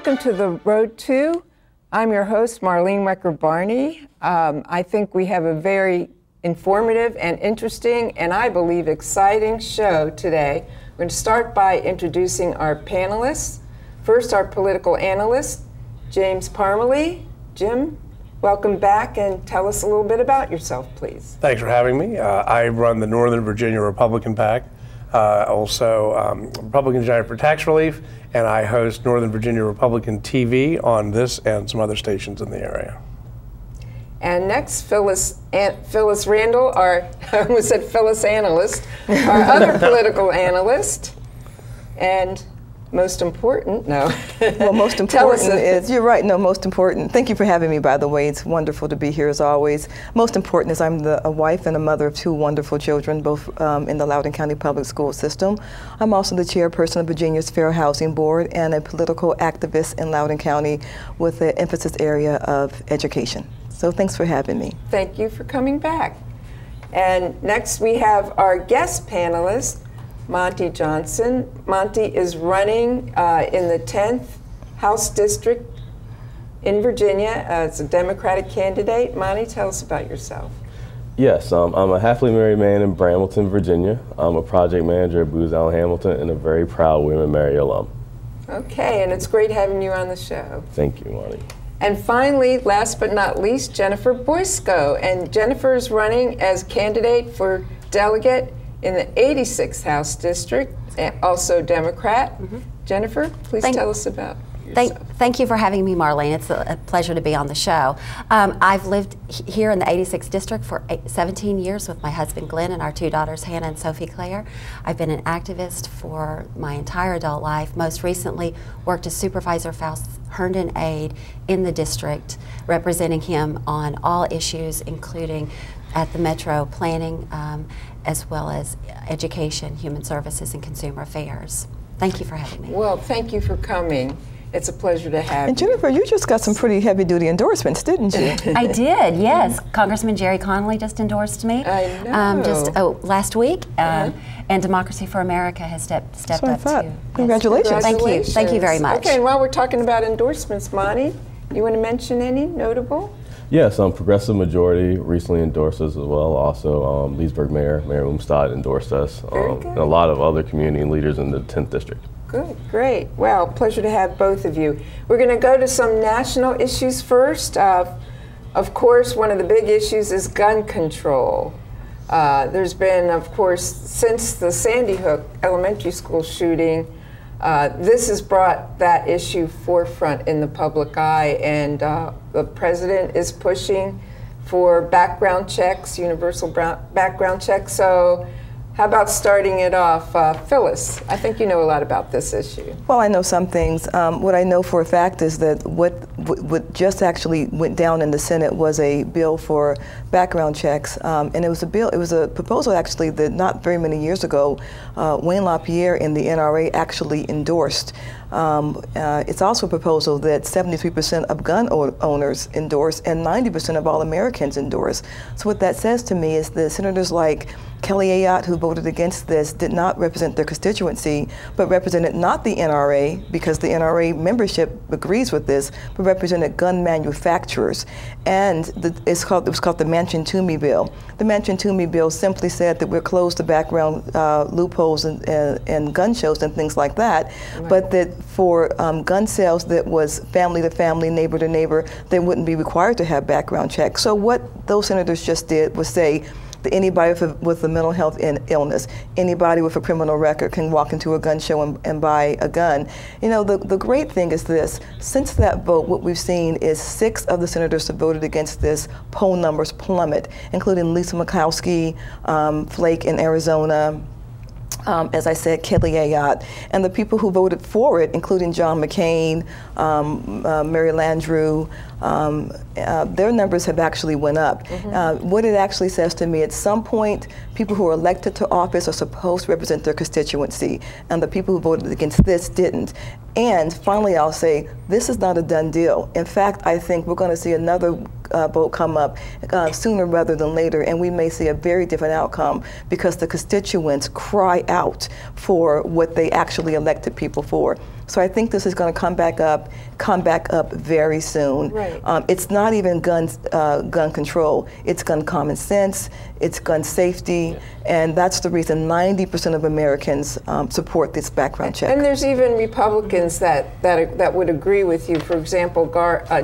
welcome to The Road To. I'm your host, Marlene Wecker-Barney. I think we have a very informative and interesting, and I believe exciting show today. We're going to start by introducing our panelists. First, our political analyst, James Parmalee. Jim, welcome back, and tell us a little bit about yourself, please. Thanks for having me. I run the Northern Virginia Republican PAC, also Republican United for Tax Relief, and I host Northern Virginia Republican TV on this and some other stations in the area. And next, Phyllis Randall, I almost said Phyllis Analyst, our other political analyst, and most important, no. Well, most important is, you're right, no, most important. Thank you for having me, by the way. It's wonderful to be here as always. Most important is I'm a wife and a mother of two wonderful children, both in the Loudoun County Public School System. I'm also the chairperson of Virginia's Fair Housing Board and a political activist in Loudoun County with the emphasis area of education. So thanks for having me. Thank you for coming back. And next we have our guest panelist, Monte Johnson. Monte is running in the 10th House District in Virginia as a Democratic candidate. Monte, tell us about yourself. Yes, I'm a happily married man in Brambleton, Virginia. I'm a project manager at Booz Allen Hamilton and a very proud William & Mary alum. Okay, and it's great having you on the show. Thank you, Monte. And finally, last but not least, Jenifer Boysko. And Jenifer is running as candidate for delegate in the 86th House District, and also Democrat. Jenifer, please tell us about yourself. Thank you for having me, Marlene. It's a pleasure to be on the show. I've lived here in the 86th District for 17 years with my husband Glenn and our two daughters Hannah and Sophie Claire. I've been an activist for my entire adult life. Most recently worked as supervisor for Herndon Aid in the district, representing him on all issues, including at the Metro planning, as well as education, human services, and consumer affairs. Thank you for having me. Well, thank you for coming. It's a pleasure to have you. And Jenifer, you just got some pretty heavy-duty endorsements, didn't you? I did, yes. Congressman Jerry Connolly just endorsed me. I know. Last week. And Democracy for America has stepped up too. Congratulations. Congratulations. Thank you very much. Okay, and while we're talking about endorsements, Monte, you want to mention any notable? Yes, Progressive Majority recently endorsed us as well. Also, Leesburg Mayor Umstadt endorsed us, and a lot of other community leaders in the 10th District. Good, great. Well, pleasure to have both of you. We're going to go to some national issues first. Of course, one of the big issues is gun control. There's been, of course, since the Sandy Hook Elementary School shooting, this has brought that issue forefront in the public eye, and the president is pushing for background checks, universal background checks. So how about starting it off? Phyllis, I think you know a lot about this issue. Well, I know some things. What I know for a fact is that what just actually went down in the Senate was a bill for background checks, and it was a proposal actually that not very many years ago, Wayne LaPierre in the NRA actually endorsed. It's also a proposal that 73% of gun owners endorse and 90% of all Americans endorse. So what that says to me is that senators like Kelly Ayotte, who voted against this, did not represent their constituency, but represented not the NRA, because the NRA membership agrees with this, but represented gun manufacturers. And it was called the Manchin-Toomey bill. The Manchin-Toomey bill simply said that we're closed to background loopholes and gun shows and things like that, but that for gun sales that was family to family, neighbor to neighbor, they wouldn't be required to have background checks. So what those senators just did was say that anybody with a mental health illness, anybody with a criminal record can walk into a gun show and buy a gun. You know, the great thing is this: since that vote, what we've seen is 6 of the senators who voted against this poll numbers plummet, including Lisa Murkowski, Flake in Arizona, as I said, Kelly Ayotte, and the people who voted for it, including John McCain, Mary Landrieu, their numbers have actually went up. What it actually says to me, at some point, people who are elected to office are supposed to represent their constituency, and the people who voted against this didn't. And finally, I'll say, this is not a done deal. In fact, I think we're going to see another vote come up sooner rather than later, and we may see a very different outcome because the constituents cry out for what they actually elected people for. So I think this is going to come back up very soon. Right. It's not even gun control. It's gun common sense. It's gun safety, and that's the reason 90% of Americans support this background check. And there's even Republicans that would agree with you. For example,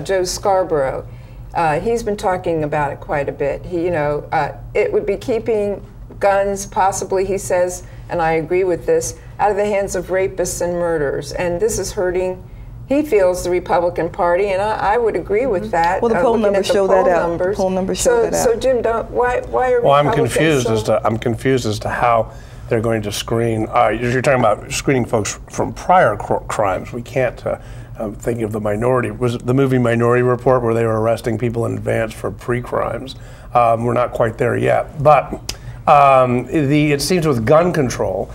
Joe Scarborough. He's been talking about it quite a bit. It would be keeping guns, possibly, he says, and I agree with this, out of the hands of rapists and murderers. And this is hurting, he feels, the Republican Party, and I would agree with that. Well, the poll numbers show that out. The poll numbers show that out. So, Jim, why are Well, I'm confused as to how they're going to screen. You're talking about screening folks from prior crimes. We can't. Thinking of the movie Minority Report, where they were arresting people in advance for pre-crimes. We're not quite there yet, but it seems with gun control,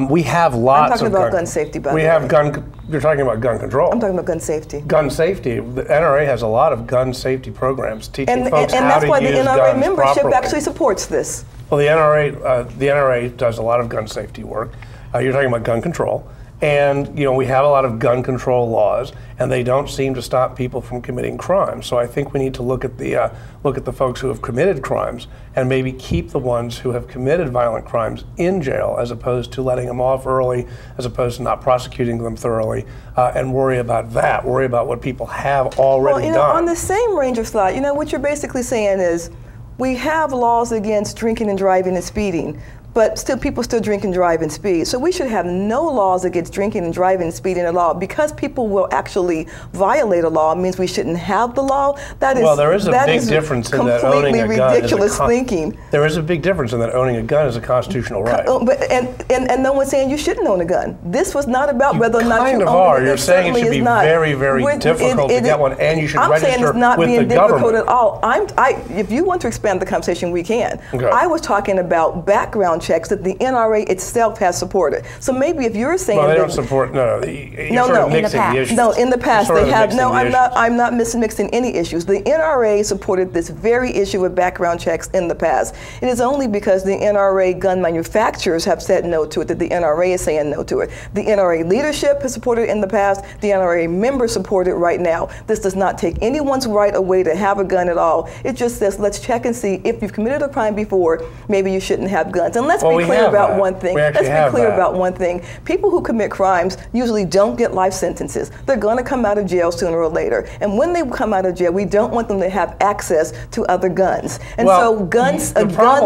we have lots of I'm talking about gun safety, by the way. You're talking about gun control. I'm talking about gun safety. Gun safety. The NRA has a lot of gun safety programs teaching folks how to use guns properly. And that's why the NRA membership actually supports this. Well, the NRA does a lot of gun safety work. You're talking about gun control. And we have a lot of gun control laws, and they don't seem to stop people from committing crimes. So I think we need to look at the folks who have committed crimes, and maybe keep the ones who have committed violent crimes in jail, as opposed to letting them off early, as opposed to not prosecuting them thoroughly, and worry about that. Worry about what people have already done. On the same range of thought, what you're basically saying is, we have laws against drinking and driving and speeding, but people still drink and drive and speed. So we should have no laws against drinking and driving and speeding at all. Because people will actually violate a law means we shouldn't have the law. Well, there is a big difference in that owning a gun ridiculous thinking. There is a big difference in that owning a gun is a constitutional right. And no one's saying you shouldn't own a gun. This was not about whether or not you own a gun. You're saying it should be very, very difficult to get one, and you should register with the government. I'm saying it's not being difficult at all. If you want to expand the conversation, we can. Okay. I was talking about background checks that the NRA itself has supported. So maybe if you're saying they don't support. No, in the past they have. No, I'm not mixing any issues. The NRA supported this very issue of background checks in the past. It is only because the NRA gun manufacturers have said no to it that the NRA is saying no to it. The NRA leadership has supported it in the past. The NRA members support it right now. This does not take anyone's right away to have a gun at all. It just says, let's check and see if you've committed a crime before, maybe you shouldn't have guns. And let's be clear about one thing. Let's be clear about one thing. People who commit crimes usually don't get life sentences. They're going to come out of jail sooner or later. And when they come out of jail, we don't want them to have access to other guns. And so a gun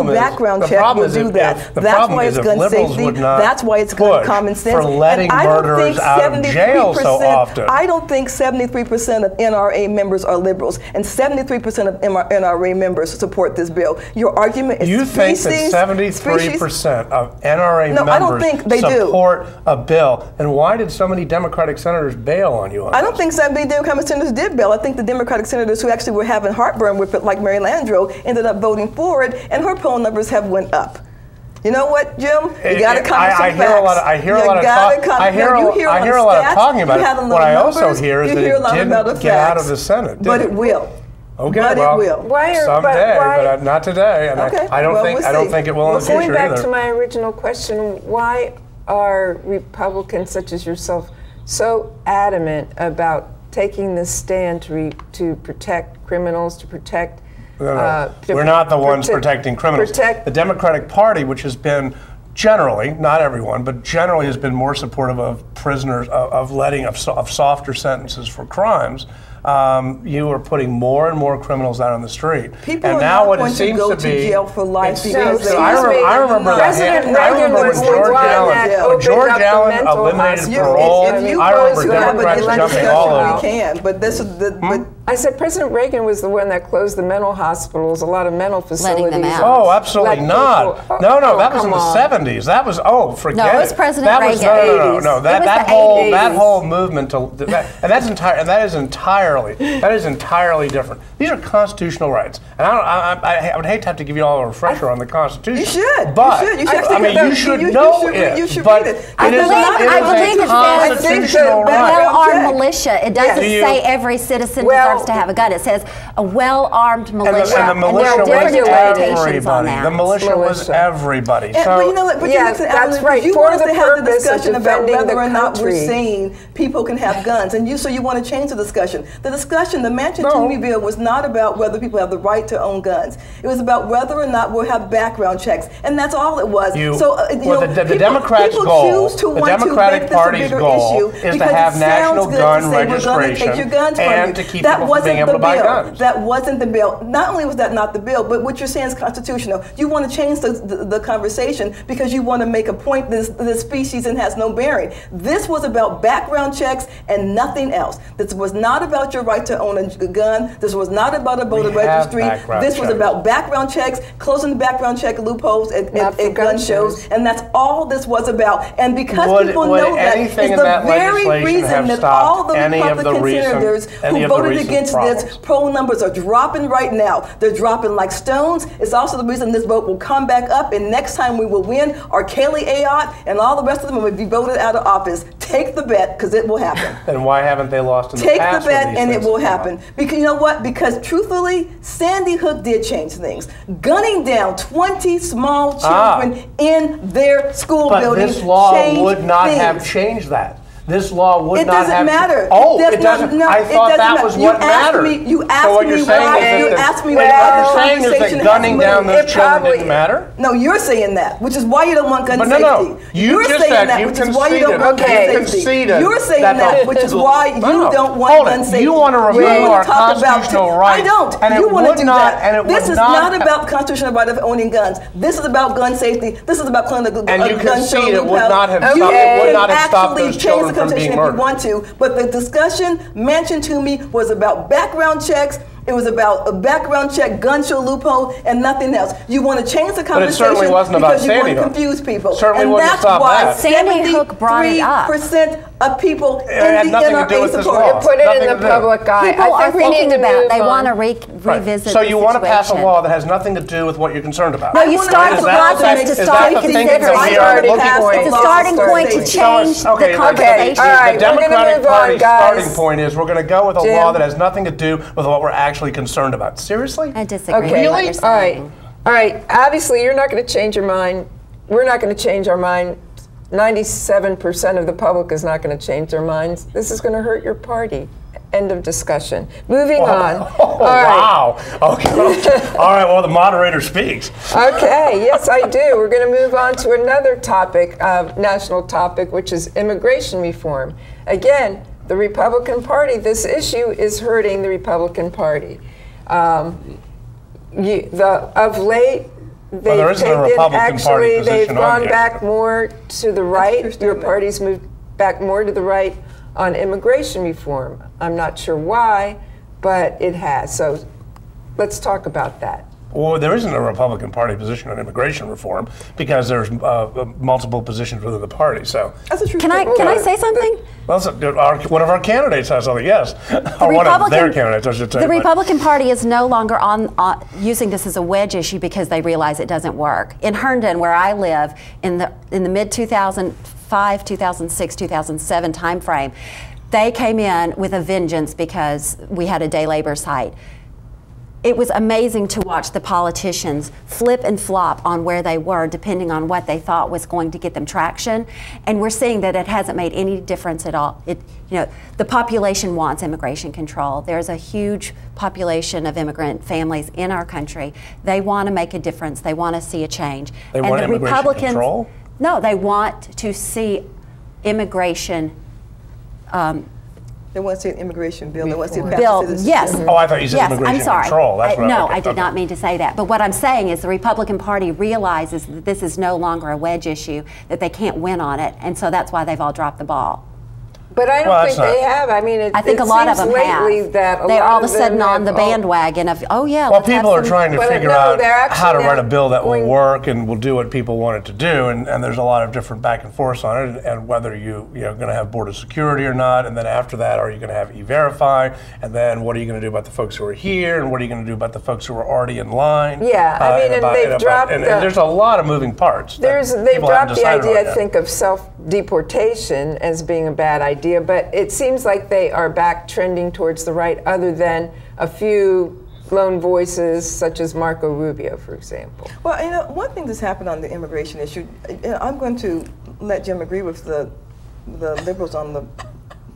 background check will do that. That's why it's gun safety. That's why it's gun common sense. For letting murderers out of jail so often. I don't think 73% of NRA members are liberals, and 73% of NRA members support this bill. Your argument is You think that 73% of NRA members support a bill, and why did so many Democratic senators bail on you on I don't think so many Democratic senators did bail. I think the Democratic senators who actually were having heartburn with it, like Mary Landrieu, ended up voting for it, and her poll numbers have went up. You know what, Jim? You got to come with some facts. I hear a lot of talking about it. What I also hear is that it didn't get out of the Senate. But it will. Okay, but well, it will. Someday, but not today. And okay, I don't think it will in the future either. Going back to my original question, why are Republicans such as yourself so adamant about taking this stand to protect criminals, to protect? We're not the ones protecting criminals. The Democratic Party, which has been generally, not everyone, but generally has been more supportive of prisoners, of softer sentences for crimes. You are putting more and more criminals out on the street. People and now what it seems to be jail for life. I remember when George Allen eliminated parole. I remember Democrats jumping all over. We can, but this is the. I said President Reagan was the one that closed the mental hospitals, a lot of mental facilities. Letting them out. Oh, absolutely not. No, that was in the 70s. That was, forget it. No, it was President Reagan. No. That whole movement and that is entirely entirely different. These are constitutional rights, and I would hate to have to give you all a refresher on the Constitution. You should. But You should know it. You should But read it. I believe a constitutional a right. well-armed militia. It doesn't say every citizen deserves to have a gun. It says a well-armed militia. And the militia there are different was limitations on everybody. that. The militia was everybody. But you know what? That's right. You For want us the to have the purpose of discussion about defending whether the or not we're country. saying people can have guns, and so you want to change the discussion. The Manchin-Toomey bill was not about whether people have the right to own guns. It was about whether or not we'll have background checks, and that's all it was. The Democrats' goal, the Democratic Party's goal, is to have national gun registration and to keep people from being able to buy guns. That wasn't the bill. Not only was that not the bill, but what you're saying is constitutional. You want to change the conversation because you want to make a point that this species and has no bearing. This was about background checks and nothing else. This was not about your right to own a gun. This was not about a voter registry. This was about background checks, closing the background check loopholes at gun shows, and that's all this was about. And because people know that, it's the very reason that all the Republican senators who voted against this, poll numbers are dropping right now. They're dropping like stones. It's also the reason this vote will come back up, and next time we will win, or Kaylee Ayotte and all the rest of them will be voted out of office. Take the bet, because it will happen. Then why haven't they lost in the past? Take the bet, and it will happen. Because you know what? Because truthfully, Sandy Hook did change things. Gunning down 20 small children in their school building. But this law would not have changed that. This law would not have. It doesn't matter. Oh, it doesn't. I thought that was what mattered. You asked me why. You asked me why. What you're saying is that gunning down those children didn't matter? No, you're saying that, which is why you don't want gun safety. But no, you're just saying said that, you which is why you don't want gun safety. You're saying that, which is why you don't want gun safety. You want to remove our constitutional rights. I don't. You want to do that. This is not about the constitutional right of owning guns. This is about gun safety. This is about clearing the gun show. And you concede it would not have stopped those children from being murdered. But the discussion mentioned to me was about background checks. It was about a background check, gun show loophole, and nothing else. You want to change the conversation but it certainly wasn't about because you Sandy want to Hook. confuse people. Certainly and wouldn't that's stop why that. Sandy Hook brought it up. 73% of people in had the nothing to do NRA with this support law. it. Put it in the public eye. People are thinking about it. They want to revisit So you want to pass a situation. law that has nothing to do with what you're concerned about. No, you start the process to start considering. It's a starting point to change the conversation. The Democratic Party's starting point is we're going to go with a law that has nothing to do with what we're actually concerned about. Seriously? I disagree with what you're saying. All right. Obviously, you're not going to change your mind. We're not going to change our mind. 97% of the public is not going to change their minds. This is going to hurt your party. End of discussion. Moving on. Oh, wow. Okay. All right. Well, the moderator speaks. Okay. Yes, I do. We're going to move on to another topic, national topic, which is immigration reform. Again, the Republican Party. This issue is hurting the Republican Party. Of late, they've they've gone back more to the right. Your party's moved back more to the right on immigration reform. I'm not sure why, but it has. So let's talk about that. Well, there isn't a Republican Party position on immigration reform because there's multiple positions within the party. So that's a true Can I say something? Well, one of our candidates has something. Yes, or one of their candidates, I should say. The Republican Party is no longer using this as a wedge issue because they realize it doesn't work. In Herndon, where I live, in the mid 2005, 2006, 2007 timeframe, they came in with a vengeance because we had a day labor site. It was amazing to watch the politicians flip and flop on where they were depending on what they thought was going to get them traction. And we're seeing that it hasn't made any difference at all. The population wants immigration control. There's a huge population of immigrant families in our country. They want to make a difference. They want to see a change. They want immigration control? No, they want to see immigration They want to see an immigration bill. They want to see a bill. Yes. Oh, I thought you said immigration control. That's what I did not mean to say that. But what I'm saying is the Republican Party realizes that this is no longer a wedge issue, that they can't win on it, and so that's why they've all dropped the ball. But I don't think they have. I mean, I think a lot of them have. They're all of a sudden on the bandwagon of, oh yeah. Well, people are trying to figure out how to write a bill that will work and will do what people want it to do, and there's a lot of different back and forth on it, and whether you're going to have border security or not, and then after that, are you going to have E-Verify, and then what are you going to do about the folks who are here, and what are you going to do about the folks who are already in line? Yeah, I mean, and they've dropped. And there's a lot of moving parts. They've dropped the idea, I think, of self-deportation as being a bad idea, but it seems like they are back trending towards the right, other than a few lone voices such as Marco Rubio, for example. Well, one thing that's happened on the immigration issue, I'm going to let Jim agree with the liberals on the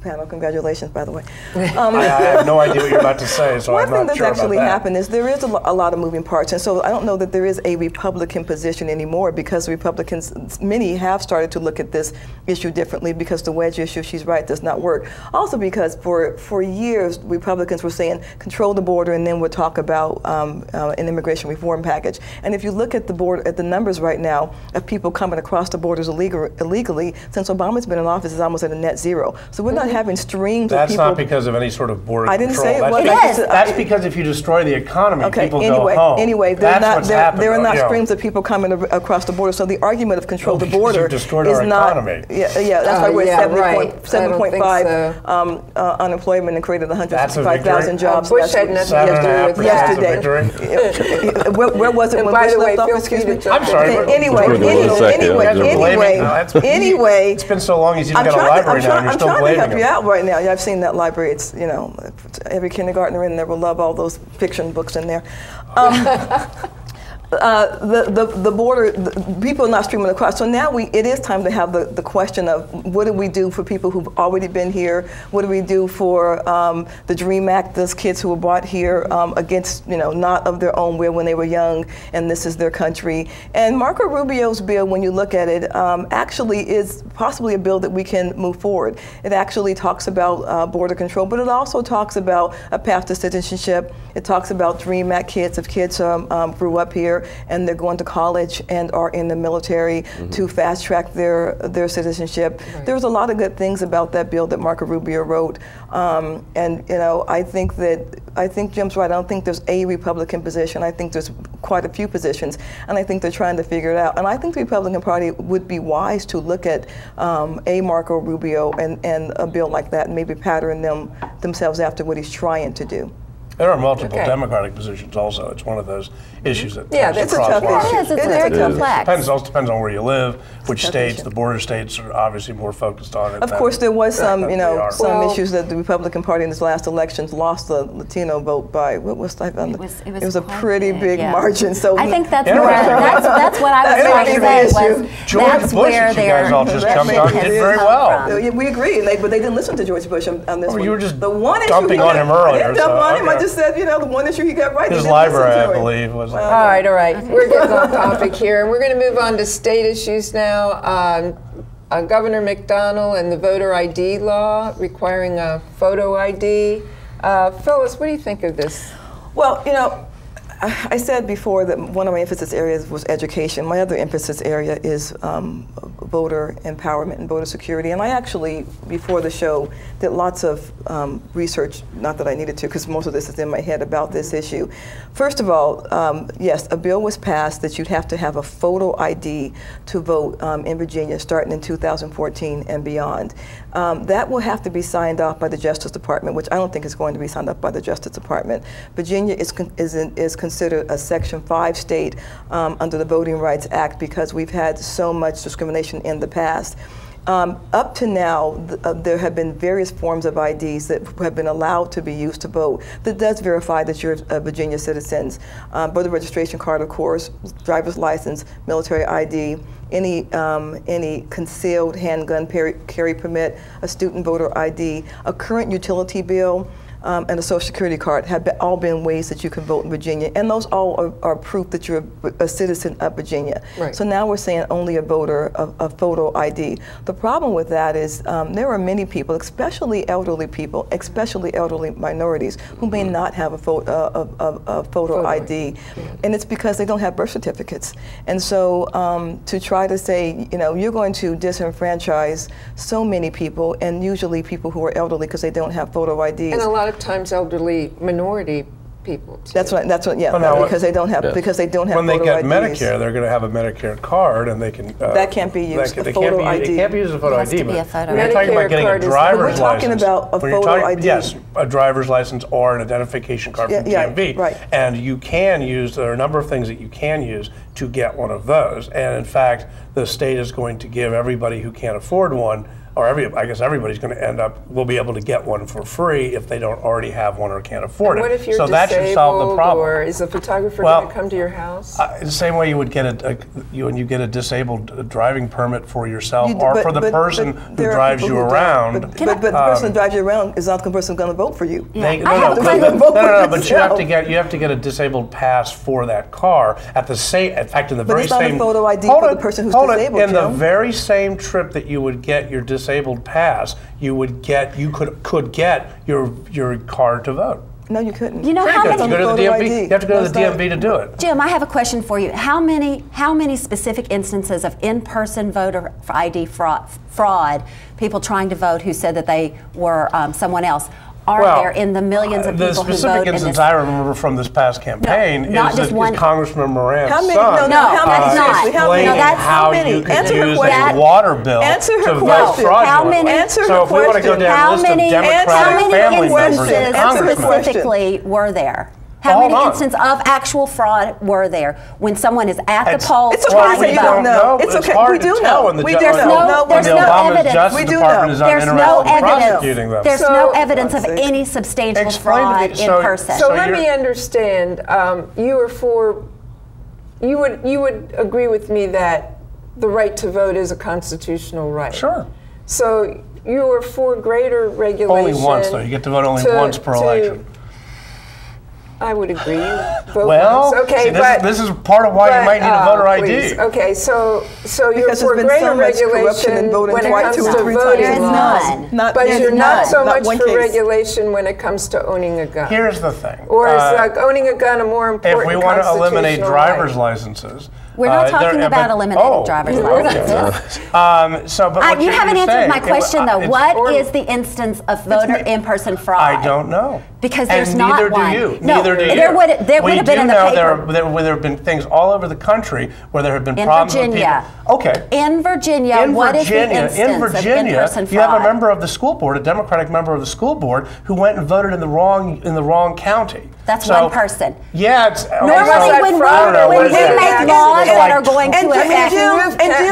panel. Congratulations, by the way. I have no idea what you're about to say, so I'm not sure about that. One thing that's actually happened is there is a lot of moving parts, and so I don't know that there is a Republican position anymore, because Republicans, many have started to look at this issue differently, because the wedge issue, she's right, does not work. Also because for years, Republicans were saying, control the border, and then we'll talk about an immigration reform package. And if you look at the numbers right now of people coming across the borders illegally, since Obama's been in office, it's almost at a net zero. So we're not having streams of people. That's not because of any sort of border control. I didn't say it was. That's because if you destroy the economy, people go home. Anyway, there are not streams of people coming across the border. So the argument of control the border is not. Economy. Yeah, that's why we're at 7.5 unemployment and created 165,000 jobs. Bush had nothing to do with yesterday. Where was it when Bush left office? Excuse me. I'm sorry. Anyway. It's been so long. He's even got a library now, and you're still blaming him. Out right now. Yeah, I've seen that library. It's, every kindergartner in there will love all those fiction books in there. The border, people are not streaming across. So now it is time to have the question of what do we do for people who've already been here? What do we do for the DREAM Act, those kids who were brought here against, not of their own will when they were young, and this is their country. And Marco Rubio's bill, when you look at it, actually is possibly a bill that we can move forward. It actually talks about border control, but it also talks about a path to citizenship. It talks about DREAM Act kids, if kids grew up here and they're going to college and are in the military, to fast track their citizenship. Right. There's a lot of good things about that bill that Marco Rubio wrote, and I think Jim's right. I don't think there's a Republican position. I think there's quite a few positions, and I think they're trying to figure it out. And I think the Republican Party would be wise to look at a Marco Rubio and a bill like that, and maybe pattern themselves after what he's trying to do. There are multiple Democratic positions also. It's one of those issues that that's a tough issue. It's very complex. It depends on where you live, which states. The border states are obviously more focused on it. Of course, there was some issues that the Republican Party in this last elections lost the Latino vote by, what was that? It was a pretty big margin. So I think that's what I was trying to say was George Bush, you guys all just jumped on, did very well. We agree, but they didn't listen to George Bush on this one. You were just dumping on him earlier. I didn't dump on him. I just said, the one issue he got right. His library, I believe, was. All right. We're getting off topic here, and we're going to move on to state issues now. Governor McDonnell and the voter ID law requiring a photo ID. Phyllis, what do you think of this? Well, I said before that one of my emphasis areas was education. My other emphasis area is voter empowerment and voter security. And I actually, before the show, did lots of research, not that I needed to, because most of this is in my head about this issue. First of all, yes, a bill was passed that you'd have to have a photo ID to vote in Virginia starting in 2014 and beyond. That will have to be signed off by the Justice Department, which I don't think is going to be signed off by the Justice Department. Virginia is considered a Section 5 state under the Voting Rights Act because we've had so much discrimination in the past. Up to now, there have been various forms of IDs that have been allowed to be used to vote that does verify that you're a Virginia citizen. Voter registration card, of course, driver's license, military ID, any concealed handgun carry permit, a student voter ID, a current utility bill, and a Social Security card have all been ways that you can vote in Virginia, and those all are proof that you're a citizen of Virginia. Right. So now we're saying only a voter of photo ID. The problem with that is there are many people, especially elderly people, especially elderly minorities, who may not have a photo ID, and it's because they don't have birth certificates. And so to try to say, you know, you're going to disenfranchise so many people, and usually people who are elderly because they don't have photo IDs. And a lot of times elderly minority people too. That's what, yeah, Well, because they don't have, yes. because they don't have When they photo get IDs. Medicare, they're going to have a Medicare card, and they can. That can't be used, a photo ID. It can't be used as a photo It has ID. to be but a photo when you're ID. talking about getting a Medicare card is- driver's We're talking license. about a when you're photo ID. Yes, a driver's license or an identification card from Yeah, DMV. right. And you can use, there are a number of things that you can use to get one of those. And in fact, the state is going to give everybody who can't afford one, or I guess everybody's going to will be able to get one for free if they don't already have one or can't afford it. What if you're so disabled, that should solve the problem. or is a photographer Well, going to come to your house? The same way you would get when you get a disabled driving permit for yourself or But- for the but person who there are drives people you who don't. around. But the person who drives you around is not the person who's going to vote for you. Yeah. They, I have a question. but you have to get a disabled pass for that car at the same. In fact, in the But very it's not a same photo ID hold for the it, person who's hold it. disabled, In the Jim. very same trip that you would get your disabled pass, you could get your card to vote. No, you couldn't. You know Pretty how good. many? You go to the Photo DMV. ID. You have to go to the That's not- DMV to do it. Jim, I have a question for you. How many specific instances of in-person voter ID fraud, people trying to vote who said that they were someone else, are there in the millions of people who vote The specific in instance this? I remember from this past campaign not is just that one. Congressman Moran's How many? son How many? that's not. Seriously, how explained many? No, that's how how many? you could Answer her use question. a water bill Answer her to vote question. fraudulently. How many- Answer So her if we want to go question. down How a list many- of Democratic How many family members instances and congressmen. specifically were there? How Hold many on. instances of actual fraud were there when someone is at the polls It's okay trying to say to you vote? don't know. It's okay. hard We to do tell know. when the We ju- do when know. the- No, when there's the no Obama's evidence. Justice We do Department know. is There's uninterested no in evidence. prosecuting them. There's So- no evidence of God's sake. any substantial Explain to me- fraud in so- person. So So let you're- me understand. You would agree with me that the right to vote is a constitutional right. Sure. So you are for greater regulation. Only once, though. You get to vote only to- once per to- election. I would agree. Vote Well, once. Okay, see, but this is part of why you might need a voter please. ID. Okay, so you're Because for there's been greater so much corruption regulation in voting when it twice, comes two or to three voting times. There's laws, none. Not- but there's you're not so not much one for case. regulation when it comes to owning a gun. Here's the thing. Or is owning a gun a more important if we want to eliminate constitutional driver's right? licenses, We're not talking about eliminating driver's licenses. But You haven't answered my question, though. What or- is the instance of voter in-person fraud? I don't know. Because there's and not neither one. do you. No, Neither do you. there would have been in the paper. There have been things all over the country where there have been In problems Virginia. with people. Okay. In Virginia, what is the instance in Virginia, of in-person fraud? you have a member of the school board, a Democratic member of the school board, who went and voted in the wrong county. That's So- one person. Yeah, it's Normally, when we make laws that are going to affect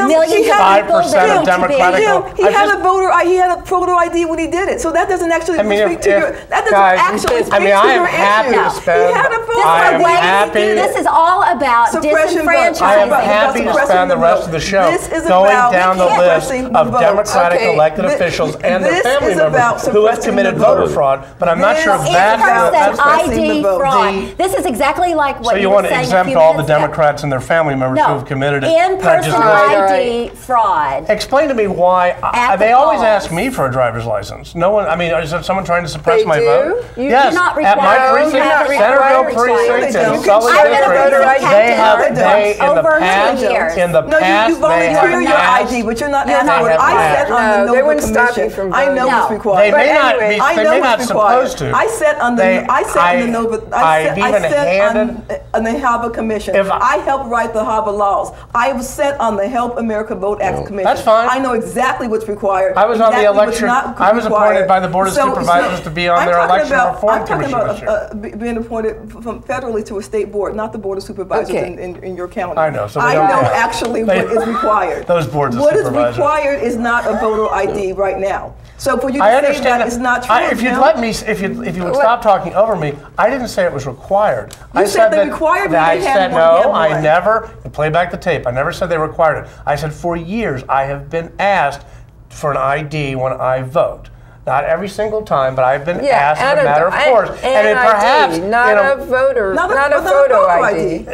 millions of 5% people, of Democratic He had a voter. He had a photo ID when he did it. So that doesn't actually speak to your. That doesn't actually speak to your I am happy issue. to spend. He had a photo I am ID. happy. This is all about Suppression vote. disenfranchising. I am about happy to suppressing spend the the rest vote. of the show This is going about down the list suppressing of the vote. Democratic Okay. elected officials and their This family is members about who have suppressing committed the voter vote. fraud. But I'm not This sure if is that's about that's suppressing ID the vote. fraud. This is exactly like what so you were want to saying a exempt few all the minutes ago. Democrats and their family members who No, have committed it. in-person ID fraud. Explain to me why At they the always polls. ask me for a driver's license. No one. I mean, is there someone trying to suppress They my do? vote? You- Yes, You're not at my required. precinct, You're not Centerville required. precinct They in don't. Sully I've been a District, precinct they have captain they in the over past 10 years. in the No, past you they volunteer have your asked. ID, but you're not You're asking not for it. I required. sat on the No, they Nova wouldn't stop you Commission. from I know voting. what's No. required. They may not anyway, be. I They know may what's not required. supposed to. I sat on the Nova. I've even handed. On the HAVA Commission. If I helped write the HAVA laws. I was set on the Help America Vote Act Commission. That's fine. I know exactly what's required. I was on the exactly what's election. not I was required. appointed by the Board of Supervisors to be on their election reform commission this year. I'm talking about being appointed from federally to a state board, not the Board of Supervisors Okay. in your county. I know, so we I don't know care. actually what is required. Those boards of What is supervisors. required is not a voter ID right now. So for you to I say understand that is not true. If you'd Jim, let me, if you would stop talking over me, I didn't say it was required. I said they that, required, that but I you had said one, no. you had I one. never play back the tape. I never said they required it. I said for years I have been asked for an ID when I vote. Not every single time, but I've been asked as a matter of course. And it perhaps not a voter, not a photo ID.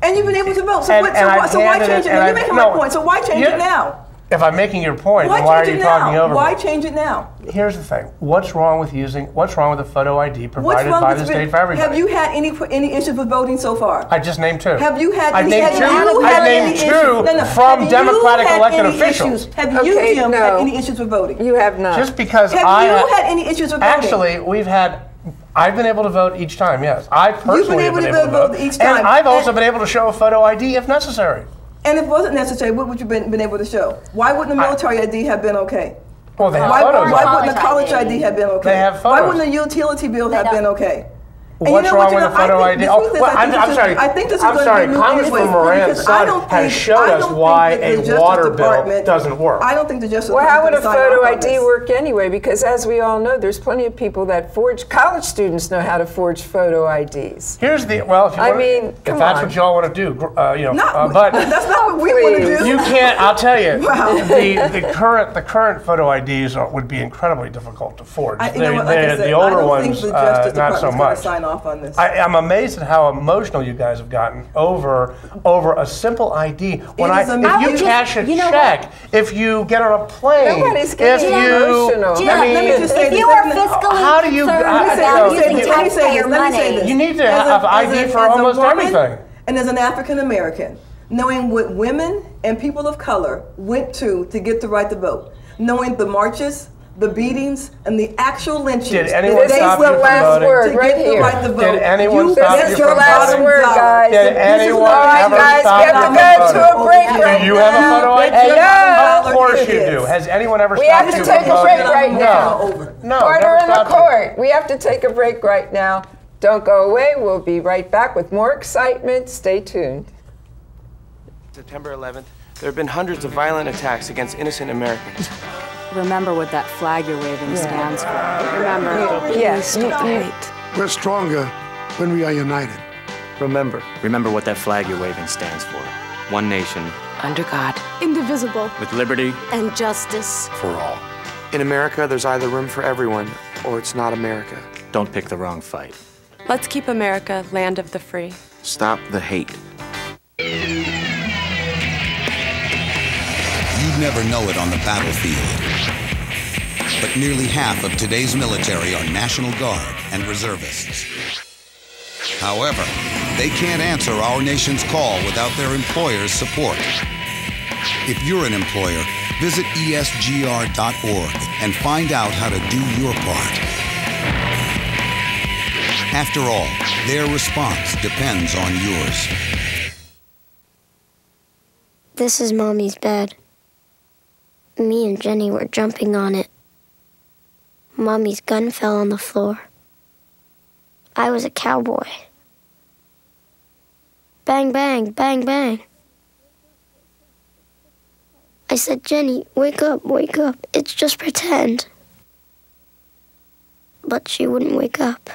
And you've been able to vote. So why change it now? You're making my point. So why change it now? If I'm making your point, then why are you talking over me? Why change it now? Here's the thing. What's wrong with a photo ID provided by the state for everybody? Have you had any issues with voting so far? I just named 2. Have you had I've named 2 from Democratic elected officials. Have you, Jim, had any issues with voting? You have not. Just because have you had any issues with voting? Actually, I've been able to vote each time, yes. I personally have been able to vote each time. And I've also been able to show a photo ID if necessary. And if it wasn't necessary, what would you been able to show? Why wouldn't a military ID have been okay? Well, they have photos. Why wouldn't a college ID have been okay? They have photos. Why wouldn't a utility bill have been okay? What's wrong with a photo ID? I'm sorry. Congressman Moran's son has showed us why a water bill doesn't work. I don't think the Justice Department. Well, how would a photo ID work anyway? Because as we all know, there's plenty of people that forge. College students know how to forge photo IDs. Here's the if that's what y'all want to do, but that's not what we want to do. You can't. I'll tell you. Wow. The current photo IDs would be incredibly difficult to forge. The older ones, not so much. Off on this. I'm amazed at how emotional you guys have gotten over a simple ID. If you cash a check, if you get on a plane, nobody's getting emotional. Let me just say if you are fiscally concerned about using taxpayer money, you need to have ID for almost everything. And as an African American, knowing what women and people of color went to get the right to vote, knowing the marches, the beatings, and the actual lynchings. Did anyone stop you from voting? Did anyone stop you from voting? That's your last word, guys. Did anyone ever stop you from voting? We have to go to a break right now. Do you have a photo ID? Hello? Of course you do. Has anyone ever stopped you from voting? We have to take a break right now. No. Order in the court. We have to take a break right now. Don't go away. We'll be right back with more excitement. Stay tuned. September 11th, there have been hundreds of violent attacks against innocent Americans. Remember what that flag you're waving stands for. Remember, yes, we're stronger when we are united. Remember what that flag you're waving stands for. One nation. under God. Indivisible. With liberty. And justice. For all. In America, there's either room for everyone, or it's not America. Don't pick the wrong fight. Let's keep America land of the free. Stop the hate. You'd never know it on the battlefield. But nearly half of today's military are National Guard and reservists. However, they can't answer our nation's call without their employer's support. If you're an employer, visit esgr.org and find out how to do your part. After all, their response depends on yours. This is Mommy's bed. Me and Jenny were jumping on it. Mommy's gun fell on the floor. I was a cowboy. Bang, bang, bang, bang. I said, Jenny, wake up, it's just pretend. But she wouldn't wake up.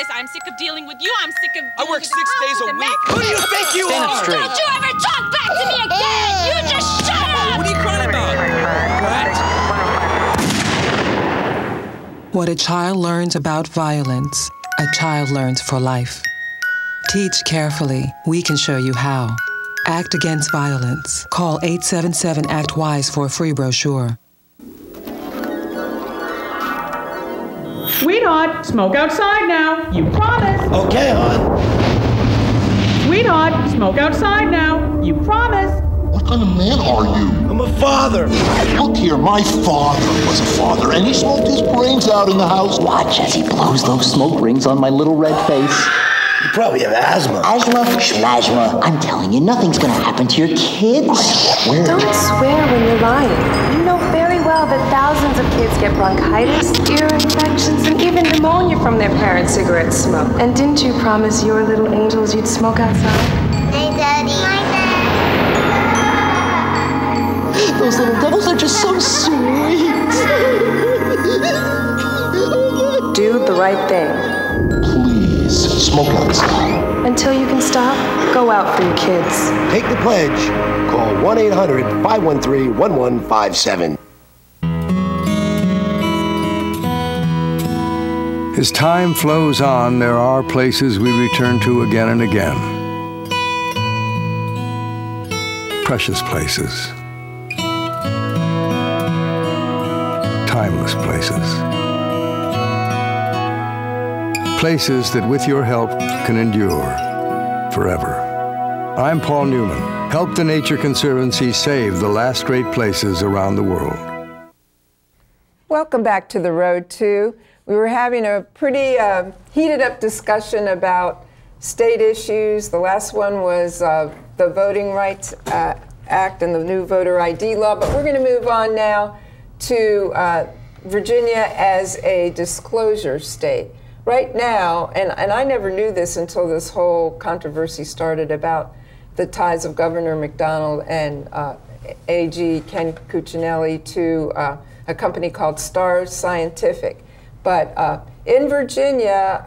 I'm sick of dealing with you. I'm sick of I work 6 days a week. Who do you think you are? Don't you ever talk back to me again! You just shut up! What are you crying about? What a child learns about violence, a child learns for life. Teach carefully. We can show you how. Act Against Violence. Call 877-ACT-WISE for a free brochure. Sweetheart, smoke outside now. You promised. Okay, hon. Sweetheart, smoke outside now. You promised. What kind of man are you? I'm a father. Look here, my father was a father, and he smoked his brains out in the house. Watch as he blows those smoke rings on my little red face. You probably have asthma. Asthma? Schmasthma. I'm telling you, nothing's gonna happen to your kids. I swear. Don't swear when you're lying. You know very well that thousands of kids get bronchitis, ear infections, and even pneumonia from their parents' cigarette smoke. And didn't you promise your little angels you'd smoke outside? Hey, Daddy. Hi, Dad. Those little devils are just so sweet. Do the right thing. Please smoke outside. Until you can stop, go out for your kids. Take the pledge. Call 1-800-513-1157. As time flows on, there are places we return to again and again. Precious places. Timeless places. Places that with your help can endure forever. I'm Paul Newman. Help the Nature Conservancy save the last great places around the world. Welcome back to The Road To. We were having a pretty heated up discussion about state issues. The last one was the Voting Rights Act and the new voter ID law, but we're going to move on now to Virginia as a disclosure state. Right now, and I never knew this until this whole controversy started about the ties of Governor McDonald and AG Ken Cuccinelli to a company called Star Scientific. But in Virginia,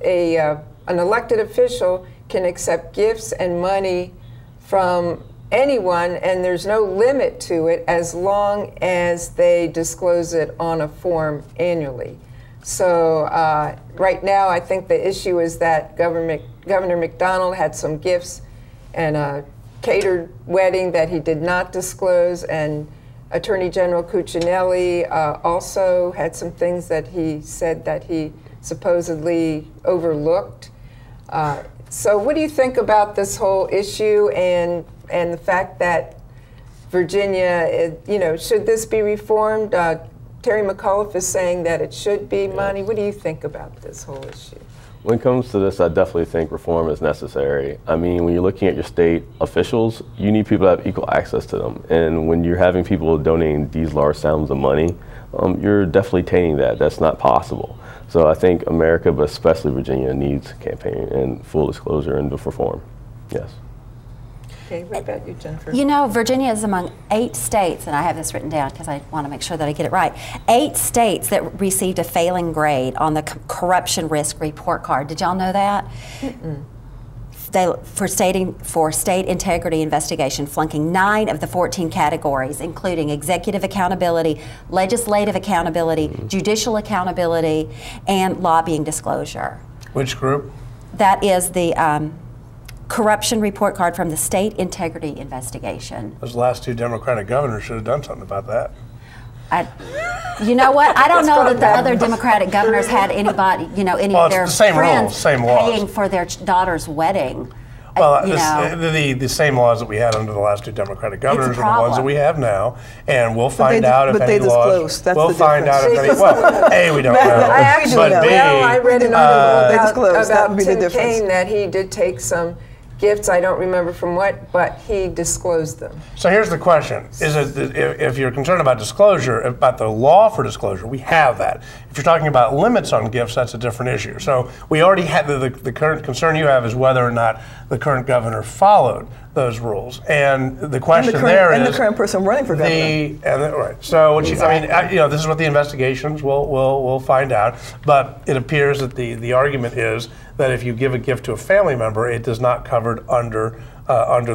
an elected official can accept gifts and money from anyone, and there's no limit to it as long as they disclose it on a form annually. So right now, I think the issue is that Governor McDonald had some gifts and a catered wedding that he did not disclose, and Attorney General Cuccinelli also had some things that he said that he supposedly overlooked. So what do you think about this whole issue and the fact that Virginia, should this be reformed? Terry McAuliffe is saying that it should be money. What do you think about this whole issue? When it comes to this, I definitely think reform is necessary. I mean, when you're looking at your state officials, you need people to have equal access to them. And when you're having people donating these large sums of money, you're definitely tainting that. That's not possible. So I think America, but especially Virginia, needs campaign and full disclosure and reform. Yes. Okay, what about you, Jenifer? You know, Virginia is among 8 states, and I have this written down because I want to make sure that I get it right, 8 states that received a failing grade on the corruption risk report card. Did y'all know that? Mm-mm. For state integrity investigation, flunking 9 of the 14 categories, including executive accountability, legislative accountability, judicial accountability, and lobbying disclosure. Which group? That is the corruption report card from the state integrity investigation. Those last 2 Democratic governors should have done something about that. You know what? I don't know that the other Democratic governors had anybody, any of their friends paying for their daughter's wedding. Well, the same laws that we had under the last 2 Democratic governors are the ones that we have now, and we'll find out if any laws. We'll find out if any. Well, A, we don't know, but B, I read an article about Tim Kaine that he did take some gifts, I don't remember from what, but he disclosed them. So here's the question. Is it, if you're concerned about disclosure, about the law for disclosure, we have that. If you're talking about limits on gifts, that's a different issue. So we already had, the current concern you have is whether or not the current governor followed those rules. And the question and the current person running for governor. Right. So what this is what the investigations will find out. But it appears that the argument is that if you give a gift to a family member, it is not covered under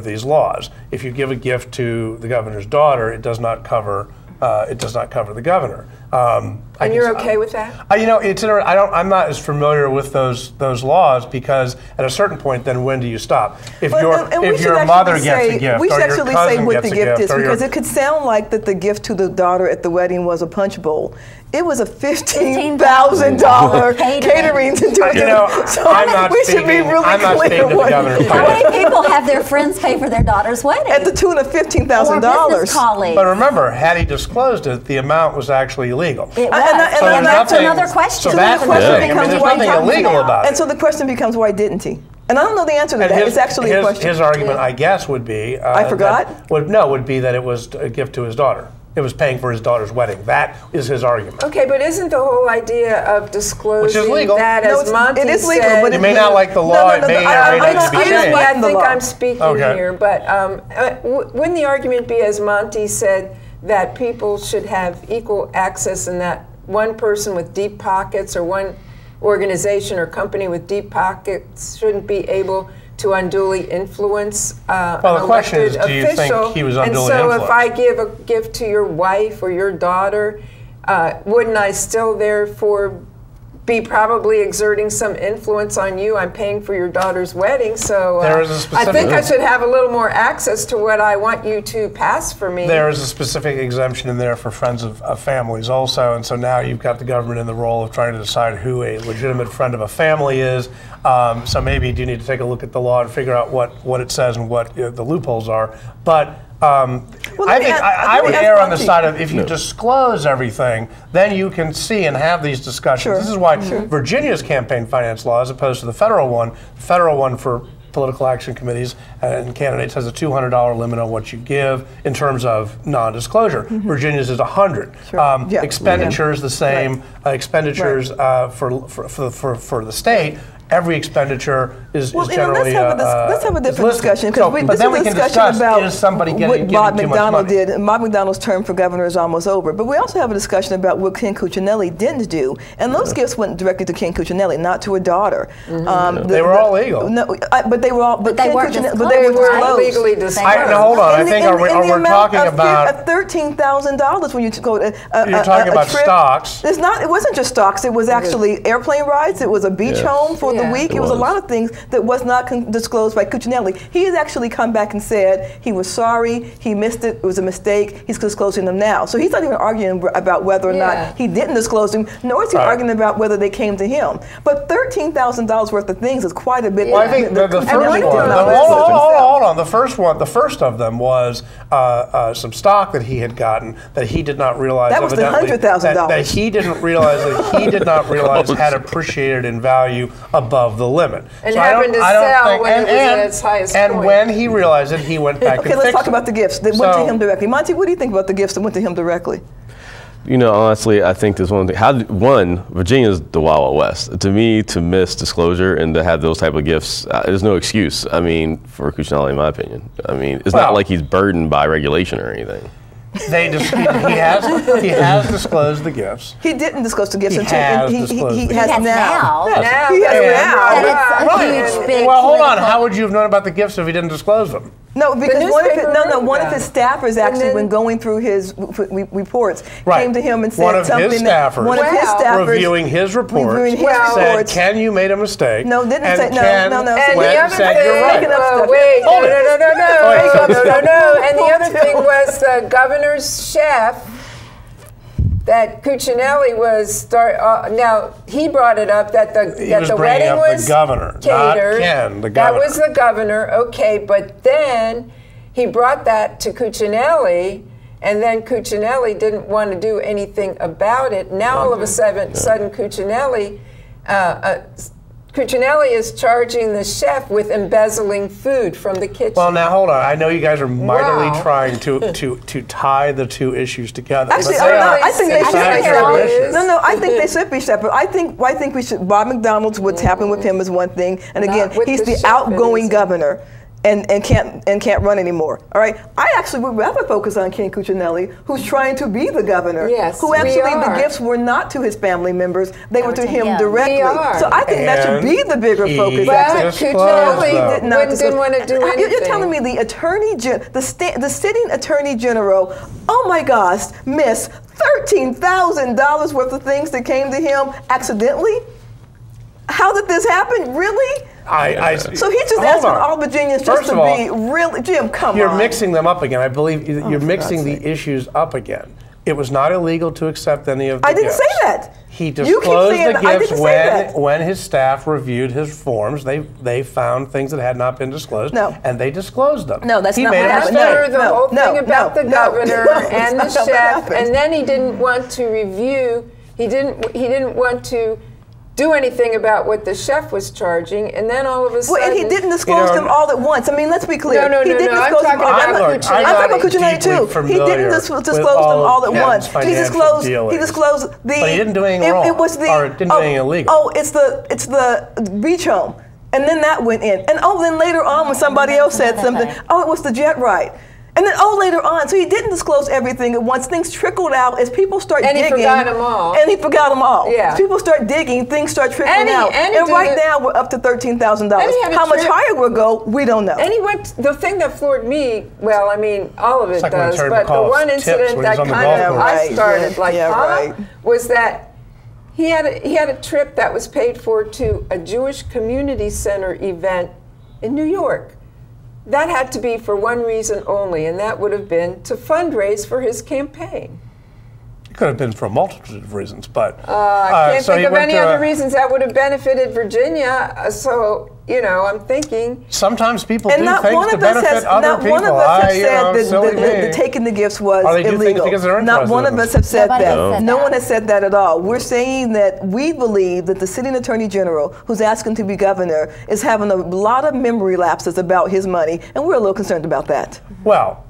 these laws. If you give a gift to the governor's daughter, it does not cover the governor. And you're okay with that? I'm not as familiar with those laws, because at a certain point, then when do you stop? If your mother gets a gift, we should or your actually cousin say what the gets a gift gift, is, because it could sound like that the gift to the daughter at the wedding was a punch bowl. It was a $15,000 catering to do it. So we should be really clear what. How many people have their friends pay for their daughter's wedding? At the tune of $15,000. But remember, had he disclosed it, the amount was actually illegal. It was. And that's another question. So there's nothing illegal about it. And so the question becomes, why didn't he? And I don't know the answer to that. It's actually a question. His argument, I guess, would be... I forgot? Would be that it was a gift to his daughter. It was paying for his daughter's wedding. That is his argument. Okay, but isn't the whole idea of disclosing that, as Monte it is legal, said, but you may not like the law. It may or may not be changed. I think I'm speaking here, but wouldn't the argument be, as Monte said, that people should have equal access, and that one person with deep pockets or one organization or company with deep pockets shouldn't be able to unduly influence well, the question is, do you think he was unduly influenced? And so if I give a gift to your wife or your daughter, wouldn't I still therefore be probably exerting some influence on you? I'm paying for your daughter's wedding, so I think I should have a little more access to what I want you to pass for me. There is a specific exemption in there for friends of families also, and so now you've got the government in the role of trying to decide who a legitimate friend of a family is. So maybe you do need to take a look at the law and figure out what it says and what the loopholes are. But I would err on the side of if you disclose everything, then you can see and have these discussions. Sure. This is why Virginia's campaign finance law, as opposed to the federal one for political action committees and candidates, has a $200 limit on what you give in terms of non-disclosure. Virginia's is $100. Expenditures the same. Expenditures for the state. Every expenditure is generally let's have a different discussion, but then we can discuss, is somebody getting Bob too much McDonnell money? did. Bob McDonnell's term for governor is almost over, but we also have a discussion about what Ken Cuccinelli didn't do, and those gifts went directly to Ken Cuccinelli, not to a daughter. They were all legal. No, but they were all. But they were legally disclosed. Hold on. I think we're talking about $13,000 when you go to. You're talking about stocks. It's not. It wasn't just stocks. It was actually airplane rides. It was a beach home for the week. It was a lot of things that was not disclosed by Cuccinelli. He has actually come back and said he was sorry, he missed it, it was a mistake, he's disclosing them now. So he's not even arguing about whether or not he didn't disclose them, nor is he arguing about whether they came to him. But $13,000 worth of things is quite a bit. Well, I think the first one, hold on, the first of them was some stock that he had gotten that he did not realize. That was the $100,000. That he didn't realize had appreciated in value above the limit. And happened to sell when it was at its highest point. And when he realized it, he went back and fixed it. Okay, let's talk about the gifts that went to him directly. Monte, what do you think about the gifts that went to him directly? You know, honestly, I think there's one thing. Virginia's the Wild Wild West. To me, to miss disclosure and to have those type of gifts, there's no excuse. I mean, for Cuccinelli, in my opinion. I mean, it's not like he's burdened by regulation or anything. He has disclosed the gifts. He didn't disclose the gifts. He has now. Well, hold on. How would you have known about the gifts if he didn't disclose them? No, because one of his staffers actually, when going through his reports, came to him and said one of something. His staffers reviewing his reports said, "Ken, you made a mistake." No, didn't say no. And the other thing, "You're right." No. And the other thing was the governor's chef. That Cuccinelli was now he brought it up that the wedding was the governor, catered. Not Ken, the governor. That was the governor, okay, but then he brought that to Cuccinelli, and then Cuccinelli didn't want to do anything about it. Now all of a sudden Cuccinelli is charging the chef with embezzling food from the kitchen. Well, now hold on. I know you guys are mightily trying to tie the two issues together. Actually, I think they should be separate. No, I think they should be separate. I think we should. Bob McDonnell's what's happened with him is one thing, and again, he's the outgoing governor. And can't run anymore. All right. I actually would rather focus on Ken Cuccinelli, who's trying to be the governor. Yes, who actually the gifts were not to his family members; they were to him directly. So I think that should be the bigger focus. But Cuccinelli didn't want to do anything. You're telling me the the sitting attorney general, oh my gosh, missed $13,000 worth of things that came to him accidentally? How did this happen? Really? So he's just asking all Virginians just to be really, Jim, come on. You're mixing them up again. I believe you're mixing the issues up again. It was not illegal to accept any of the gifts. I didn't say that. He disclosed the gifts when his staff reviewed his forms. They found things that had not been disclosed, and they disclosed them. No, that's not what happened. The whole thing about the governor and the chef, and then he didn't want to review. He didn't want to do anything about what the chef was charging, and then all of a sudden... Well, and he didn't disclose them all at once. I mean, let's be clear. No, he didn't disclose them all at once. I'm talking about Cuccinelli too. He didn't disclose them all at once. He disclosed the... But he didn't do anything wrong, or didn't do anything illegal. Oh, it's the beach home. And then that went in. And then later on when somebody else said something, it was the jet ride. And then, later on, so he didn't disclose everything at once. Things trickled out as people start digging. And he forgot them all. And he forgot them all. Yeah. As people start digging, things start trickling out. And right now, we're up to $13,000. How much higher we'll go, we don't know. And he went, the thing that floored me, well, I mean, all of it like does, but the one incident that kind of, I started was that he had a trip that was paid for to a Jewish community center event in New York. That had to be for one reason only, and that would have been to fundraise for his campaign. It could have been for a multitude of reasons, but I can't think of any other reasons that would have benefited Virginia. So, you know, I'm thinking. Sometimes people do things to benefit other people. Not one of us have said that taking the gifts was illegal. Not one of us have said that. No one has said that at all. We're saying that we believe that the sitting attorney general, who's asking to be governor, is having a lot of memory lapses about his money, and we're a little concerned about that. Well,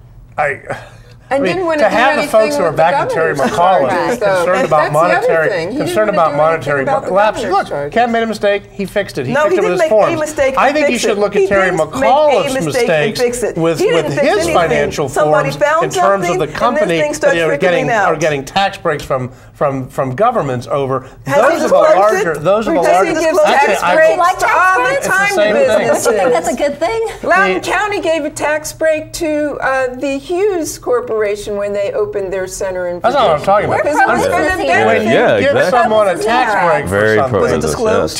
And I mean, to have the folks who are backing Terry McAuliffe concerned about monetary lapses. Look, Ken made a mistake. He fixed it. He fixed it with his forms. I think you should look at Terry McAuliffe's mistakes with his financial forms in terms of the company that are getting tax breaks from governments over. Those are the larger. Tax breaks all the time to businesses. I think that's a good thing. Loudoun County gave a tax break to the Hughes Corporation when they opened their center in Virginia. That's not what I'm talking about. When you give someone a tax break for something, was it disclosed?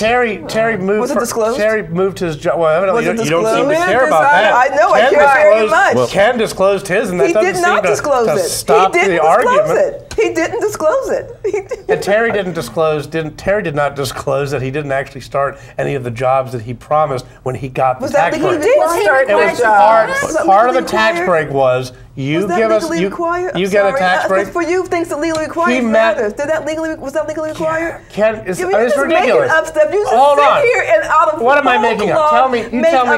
Terry moved his job. Well, evidently you don't seem to care about that. I know, I care very much. Well, Ken disclosed his, and that doesn't seem to stop the argument. He didn't disclose it. And Terry did not disclose that he didn't actually start any of the jobs that he promised when he got the tax break. It was part of the tax break was you get a tax break. For you, things that legally required matters. Was that legally required? Ken, it's ridiculous. Hold on. Here and out of what am I making up? Tell me.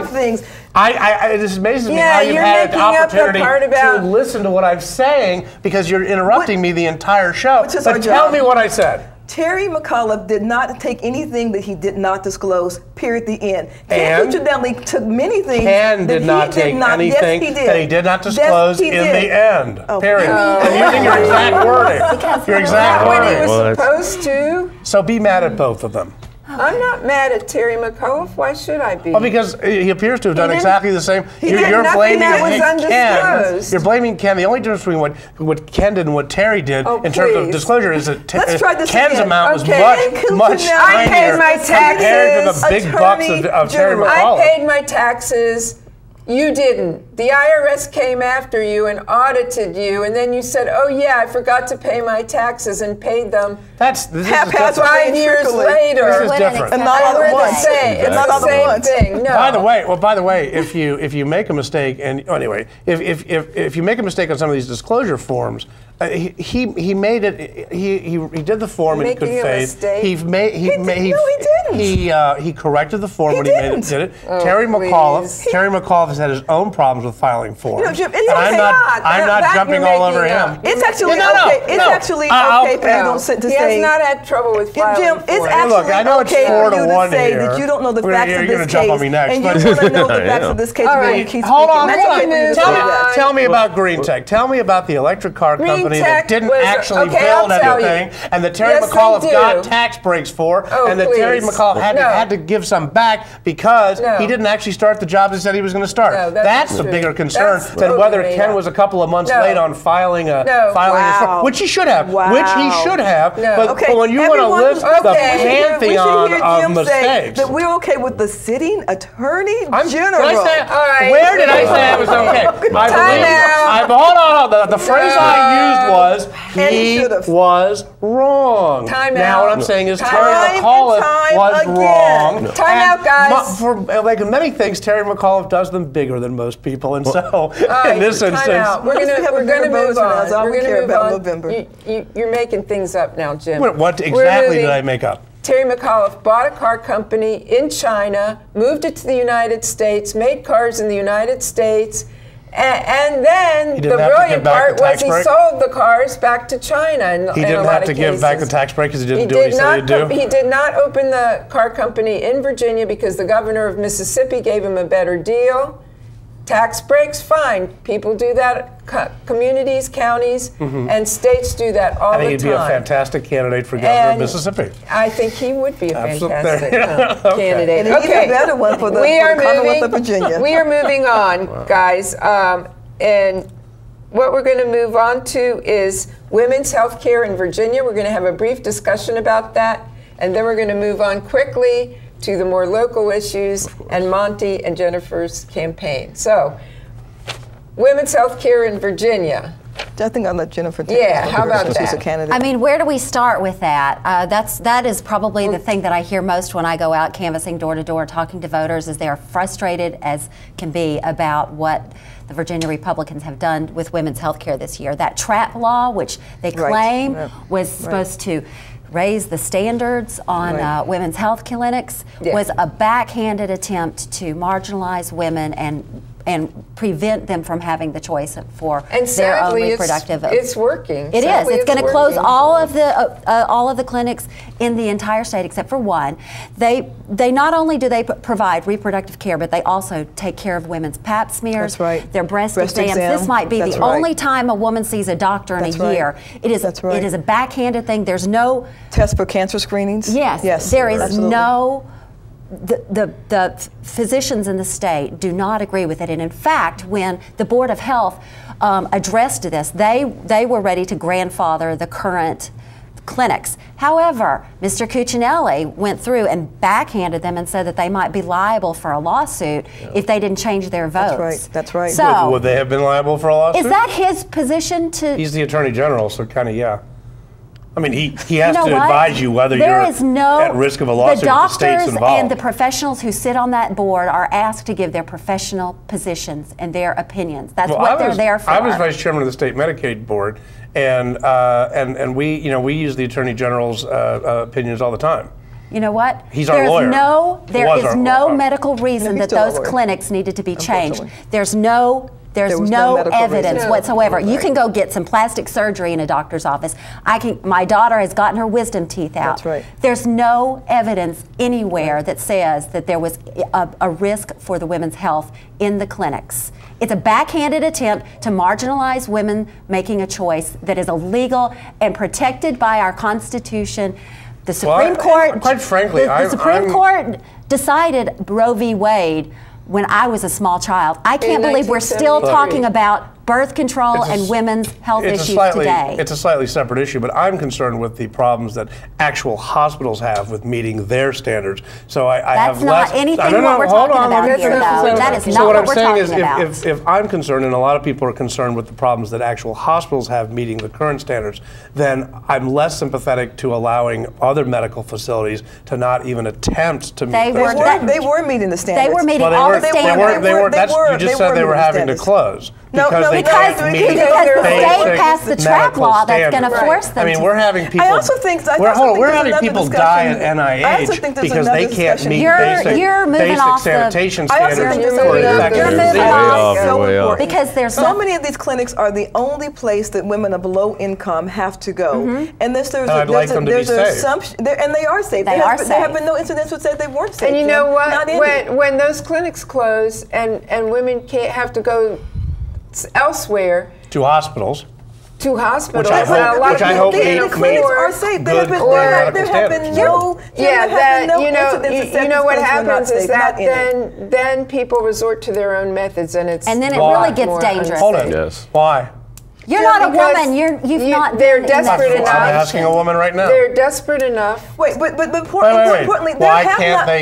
Things. It just amazes me how you've had an opportunity to listen to what I'm saying because you're interrupting me the entire show. But tell me what I said. Terry McAuliffe did not take anything that he did not disclose, period, the end. And incidentally took many things Ken did not take anything that he did not disclose in the end, period. I'm using your exact wording. Your exact wording. When he was supposed to. So be mad at both of them. I'm not mad at Terry McAuliffe. Why should I be? Well, because he appears to have done exactly the same. You're blaming Ken. You're blaming Ken. The only difference between what Ken did and what Terry did in terms of disclosure is that Ken's amount was much tinier compared to the big bucks of Terry McAuliffe. I paid my taxes. You didn't. The IRS came after you and audited you, and then you said, "Oh yeah, I forgot to pay my taxes," and paid them. This is 5 years later. This is different. And not all at once. It's the same thing. No. By the way, if you make a mistake, and anyway, if you make a mistake on some of these disclosure forms. He made it. He did the form in good faith. He corrected the form when he did it. Terry McAuliffe has had his own problems with filing forms. Jim, I'm not jumping all over him. It's actually okay. It's actually okay for you don't sit to say. He has not had trouble with filing Jim, it's actually I know okay it's 4 to 1 say here. that you don't know the facts of this case. You're going to jump on me next. And you want to know the facts of this case. Hold on. Tell me about Green Tech. Tell me about the electric car company that didn't actually build anything, and that Terry McAuliffe got tax breaks for, and that Terry McAuliffe had to give some back because he didn't actually start the jobs he said he was going to start. That's the bigger concern than whether Ken was a couple of months late on filing a form, which he should have. Which he should have. But when you want to list the pantheon of mistakes, that we're okay with the sitting attorney general. Where did I say I was okay? Hold on. The phrase I used was he was wrong. Now what I'm saying is Terry McAuliffe was wrong. Time out, guys. For like many things, Terry McAuliffe does them bigger than most people, and so in this instance, we're going to move on. We're going to care about November. You're making things up now, Jim. What exactly did I make up? Terry McAuliffe bought a car company in China, moved it to the United States, made cars in the United States. And then the brilliant part was he sold the cars back to China. He didn't have to give back the tax break because he didn't do what he said he'd do? He did not open the car company in Virginia because the governor of Mississippi gave him a better deal. Tax breaks, fine. People do that. Communities, counties, and states do that all the time. I think he'd be a fantastic candidate for governor of Mississippi. I think he would be a fantastic Okay. candidate. And even better one for the Commonwealth of Virginia. We are moving on, guys. And what we're going to move on to is women's health care in Virginia. We're going to have a brief discussion about that. And then we're going to move on quickly to the more local issues and Monte and Jenifer's campaign. So, women's health care in Virginia. I think I'll let Jenifer take Yeah, how about that? She's a candidate. I mean, where do we start with that? That is probably the thing that I hear most when I go out canvassing door to door, talking to voters, is they are frustrated as can be about what the Virginia Republicans have done with women's health care this year. That TRAP law, which they claim was supposed to raise the standards on women's health clinics, was a backhanded attempt to marginalize women and prevent them from having the choice for their own reproductive. It's working. It is. It's going to close all of the clinics in the entire state except for one. They not only do they provide reproductive care, but they also take care of women's Pap smears, their breast exams. This might be the only time a woman sees a doctor in a year. It is. It is a backhanded thing. There's no test for cancer screenings. Yes. There is no. The physicians in the state do not agree with it, and in fact, when the Board of Health addressed this, they were ready to grandfather the current clinics. However, Mr. Cuccinelli went through and backhanded them and said that they might be liable for a lawsuit if they didn't change their votes. That's right. So, would they have been liable for a lawsuit? Is that his position to? He's the Attorney General, so kind of I mean, he has to advise you whether you're at risk of a lawsuit if the state's involved. The doctors and the professionals who sit on that board are asked to give their professional positions and their opinions. That's what they're there for. I was vice chairman of the state Medicaid board, and we use the Attorney General's opinions all the time. You know what? He's our lawyer. There is no medical reason that those clinics needed to be changed. There's no evidence whatsoever. You can go get some plastic surgery in a doctor's office. My daughter has gotten her wisdom teeth out. That's right. There's no evidence anywhere that says that there was a risk for the women's health in the clinics. It's a backhanded attempt to marginalize women making a choice that is illegal and protected by our Constitution. The Supreme Court, quite frankly, the Supreme Court decided Roe v. Wade when I was a small child. I can't believe we're still talking about birth control and women's health issues today. It's a slightly separate issue, but I'm concerned with the problems that actual hospitals have with meeting their standards. So I have less. That's not anything what we're talking about here, though. That is not what we're talking about. So if I'm concerned, and a lot of people are concerned with the problems that actual hospitals have meeting the current standards, then I'm less sympathetic to allowing other medical facilities to not even attempt to meet those standards. They were meeting the standards. They were meeting all the standards. You just said they were having to close. Because the state passed the TRAP law that's going to force them. I mean, we're having people. I also think we're having people die at NIH because they can't meet basic sanitation standards for infectious disease. Because there's so many of these clinics are the only place that women of low income have to go, and there's an assumption, and they are safe. There have been no incidents that said they weren't safe. And you know what? When those clinics close and women can't have to go elsewhere to hospitals, which I hope the clinics are safe. There have been no you know what happens is that then people resort to their own methods, and then it really gets dangerous. Hold on. Yes. Why? You're not a woman. You've not. They're desperate enough. I'm asking a woman right now. They're desperate enough. But importantly,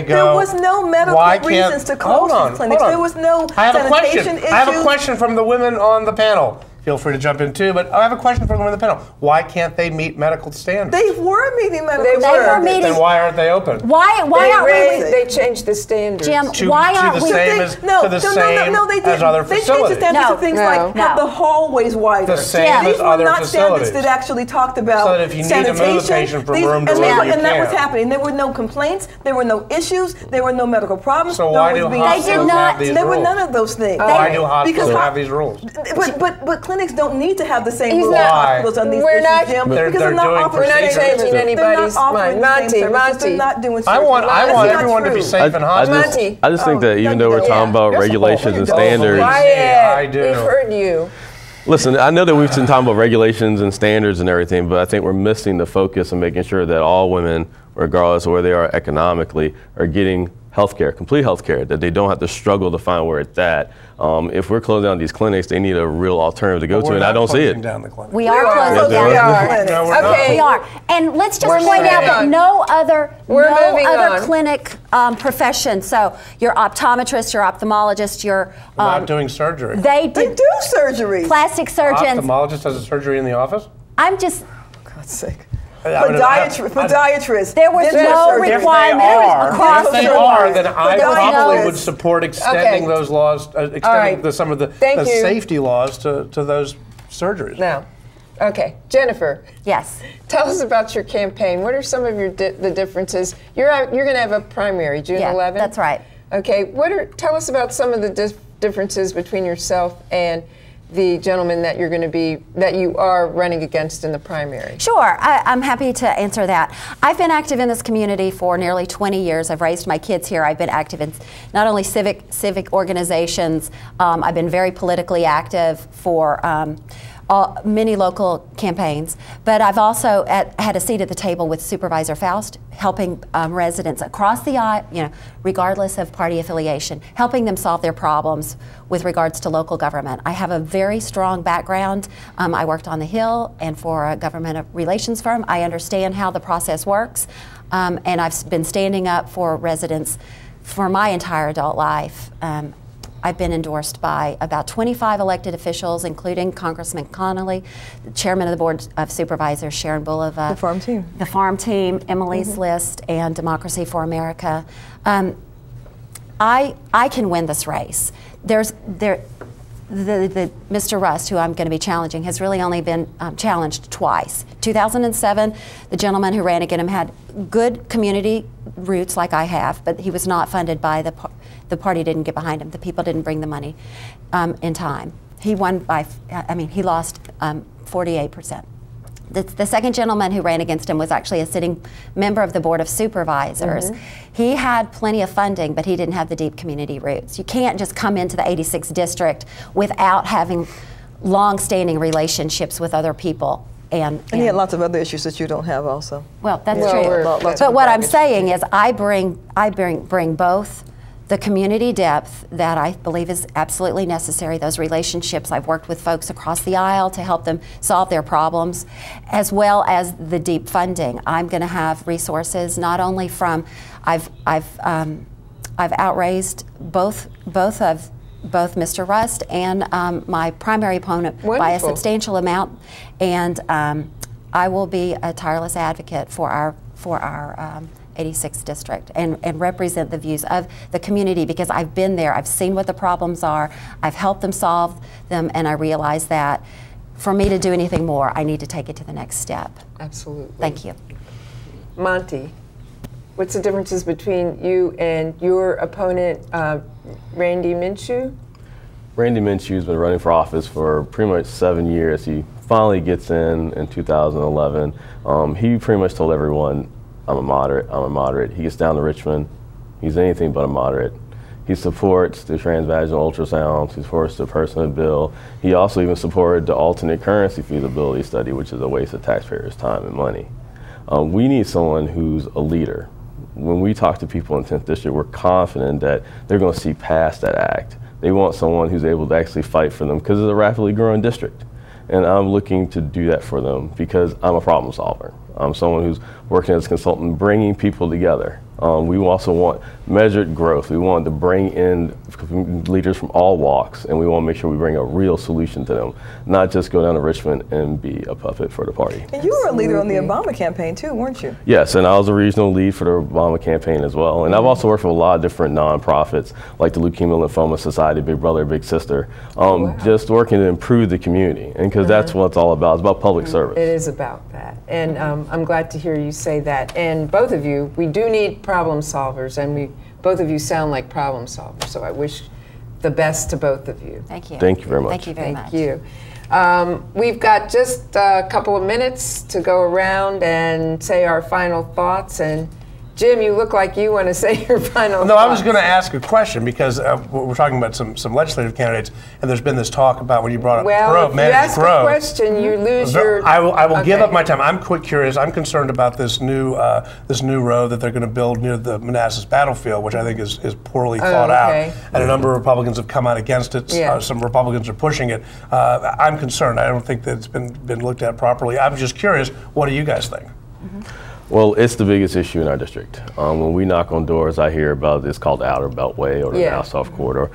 there was no medical reasons to close these clinics. There was no sanitation issues. I have a question from the women on the panel. Feel free to jump in too, but I have a question for the women on the panel. Why can't they meet medical standards? They were meeting medical standards. Then why aren't they open? Why aren't we? They changed the standards. Jim, why aren't we? As other facilities. They changed the standards to things like have the hallways wider. The same as other facilities. These were not standards that actually talked about so that if you need to move the patient from room to room, and that was happening. There were no complaints. There were no issues. There were no medical problems. So why do hospitals have these rules? There were none of those things. Why do hospitals have these rules? But clinics don't need to have the same He's rules not- hospitals on these we're issues, not- Jim, They're- because they're they're not doing offering We're not the same changing services. anybody's They're not offering mind. the same services. Monty. They're not doing I surgery. want That's not everyone to be true. safe and hospitable. Monty. I just think that even though we're talking about regulations and standards, Quiet. I do. We've heard you. listen, I know that we've been talking about regulations and standards and everything, but I think we're missing the focus on making sure that all women, regardless of where they are economically, are getting healthcare, complete healthcare, that they don't have to struggle to find where it's at. If we're closing down these clinics, they need a real alternative to go to, and I don't see it. Down the clinic. We are closing down We the are. clinics. No, we're Okay. We are. And let's just We're point out moving that on. no other moving on. clinic profession, so your optometrist, your ophthalmologist, your Not doing surgery. they They do surgery. plastic surgeons. Ophthalmologist has a surgery in the office? I'm just God's sake. Podiatrist. Podiatrists. there was dental no surgeons. requirement If across they the are, board. then I Nobody probably knows. would support extending Okay. those laws, extending right. some of the Thank you. safety laws to those surgeries. Now, okay, Jenifer. Yes. Tell us about your campaign. What are some of your the differences? You're going to have a primary June 11th. That's right. Okay. Tell us about some of the differences between yourself and the gentleman that you are running against in the primary. Sure, I'm happy to answer that. I've been active in this community for nearly 20 years. I've raised my kids here. I've been active in not only civic organizations. I've been very politically active for many local campaigns, but I've also had a seat at the table with Supervisor Faust, helping residents across the aisle, regardless of party affiliation, helping them solve their problems with regards to local government. I have a very strong background. I worked on the Hill and for a government relations firm. I understand how the process works, and I've been standing up for residents for my entire adult life. I've been endorsed by about 25 elected officials, including Congressman Connolly, the chairman of the Board of Supervisors, Sharon Bulova, The farm team. The farm team, Emily's List, and Democracy for America. I can win this race. The Mr. Rust, who I'm going to be challenging, has really only been challenged twice. 2007, the gentleman who ran against him had good community roots like I have, but he was not funded by the party didn't get behind him. The people didn't bring the money in time. He won by, he lost 48%. The second gentleman who ran against him was actually a sitting member of the Board of Supervisors. He had plenty of funding, but he didn't have the deep community roots. You can't just come into the 86th district without having long-standing relationships with other people. And he had lots of other issues that you don't have also. Well, that's true. But what I'm saying is I bring both the community depth that I believe is absolutely necessary, those relationships. I've worked with folks across the aisle to help them solve their problems, as well as the deep funding. I'm going to have resources not only from, I've outraised both Mr. Rust and my primary opponent by a substantial amount, and I will be a tireless advocate for our 86th district and represent the views of the community, because I've been there, I've seen what the problems are, I've helped them solve them, and I realize that for me to do anything more, I need to take it to the next step. Absolutely. Thank you. Monty, what's the differences between you and your opponent, Randy Minshew? Randy Minshew's been running for office for pretty much 7 years. He finally gets in 2011. He pretty much told everyone, I'm a moderate. He gets down to Richmond, he's anything but a moderate. He supports the transvaginal ultrasounds, he supports the personal bill. He also even supported the alternate currency feasibility study, which is a waste of taxpayers' time and money. We need someone who's a leader. When we talk to people in 10th District, we're confident that they're going to see past that act. They want someone who's able to actually fight for them, because it's a rapidly growing district. And I'm looking to do that for them because I'm a problem solver. I'm someone who's working as a consultant, bringing people together. We also want measured growth. We want to bring in leaders from all walks, and we want to make sure we bring a real solution to them, not just go down to Richmond and be a puppet for the party. And you were a leader on the Obama campaign too, weren't you? Yes, and I was a regional lead for the Obama campaign as well. And I've also worked for a lot of different nonprofits, like the Leukemia Lymphoma Society, Big Brother, Big Sister, just working to improve the community. And because that's what it's all about. It's about public service. It is about that. And I'm glad to hear you say that. And both of you, we do need problem solvers, and both of you sound like problem solvers. So I wish the best to both of you. Thank you. Thank you very much. Thank you very much. Thank you. We've got just a couple of minutes to go around and say our final thoughts. And Jim, you look like you want to say your final thoughts. No, I was going to ask a question because we're talking about some legislative candidates, and there's been this talk about when you brought up Well, if you ask a question, you lose your... I will give up my time. I'm quite curious. I'm concerned about this new road that they're going to build near the Manassas battlefield, which I think is poorly thought out. And a number of Republicans have come out against it. Some Republicans are pushing it. I'm concerned. I don't think that it's been looked at properly. I'm just curious, what do you guys think? Well, it's the biggest issue in our district. When we knock on doors, I hear about it's called the Outer Beltway or the South Corridor.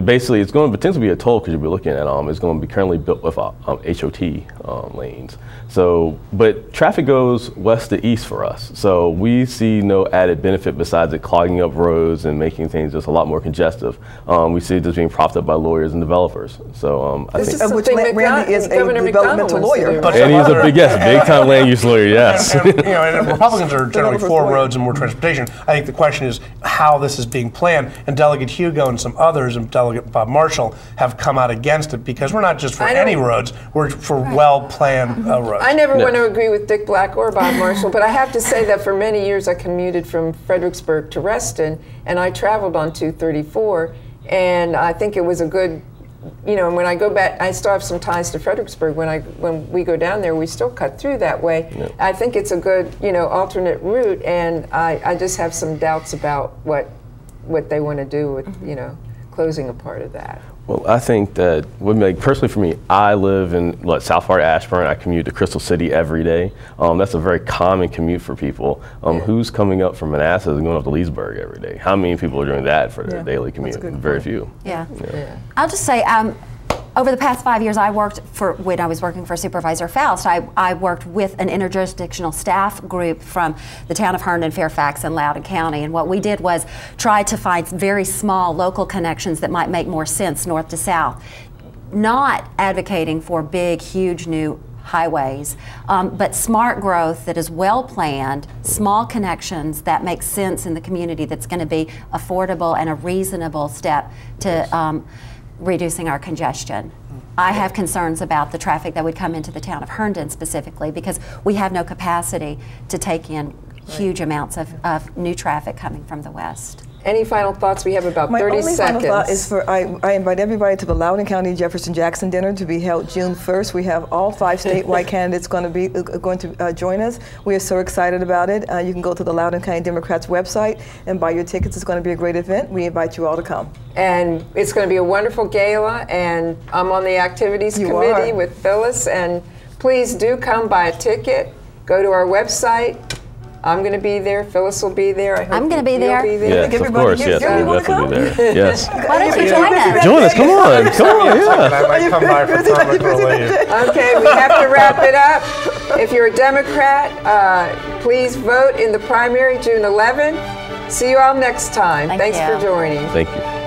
Basically, it's going to potentially be a toll because you'll be looking at it's going to be currently built with HOT lanes. So, but traffic goes west to east for us. So we see no added benefit besides it clogging up roads and making things just a lot more congestive. We see it just being propped up by lawyers and developers. So I think Randy is a developmental lawyer. And he's a big time land use lawyer, yes. And Republicans are generally for roads and more transportation. I think the question is how this is being planned. And Delegate Hugo and some others, and Delegate Bob Marshall, have come out against it because we're not just for any roads, we're for well-planned roads. I never want to agree with Dick Black or Bob Marshall, but I have to say that for many years I commuted from Fredericksburg to Reston, and I traveled on 234, and I think it was a good, and when I go back, I still have some ties to Fredericksburg. When we go down there, we still cut through that way. I think it's a good, alternate route, and I just have some doubts about what they want to do with, closing a part of that. Well, I think that personally for me, I live in South Florida, Ashburn. I commute to Crystal City every day. That's a very common commute for people. Who's coming up from Manassas and going up to Leesburg every day? How many people are doing that for their daily commute? Very few. I'll just say, over the past 5 years, when I was working for Supervisor Faust, I worked with an interjurisdictional staff group from the town of Herndon, Fairfax, and Loudoun County. And what we did was try to find very small local connections that might make more sense north to south. Not advocating for big, huge new highways, but smart growth that is well planned, small connections that make sense in the community that's going to be affordable and a reasonable step to reducing our congestion. I have concerns about the traffic that would come into the town of Herndon specifically because we have no capacity to take in huge amounts of new traffic coming from the west. Any final thoughts? We have about 30 seconds. My only final thought is I invite everybody to the Loudoun County Jefferson-Jackson dinner to be held June 1st. We have all 5 statewide candidates going to join us. We are so excited about it. You can go to the Loudoun County Democrats website and buy your tickets. It's going to be a great event. We invite you all to come. And it's going to be a wonderful gala, and I'm on the activities committee with Phyllis, and please do come buy a ticket. Go to our website. I'm going to be there. Phyllis will be there. I hope I'm going to be there. Yes, of course. Yes, we'll definitely be there. Yes. Why don't you join us? Join us. Come on. Come on. Yeah. I might come by for comment. Okay, we have to wrap it up. If you're a Democrat, please vote in the primary June 11. See you all next time. Thanks for joining. Thank you.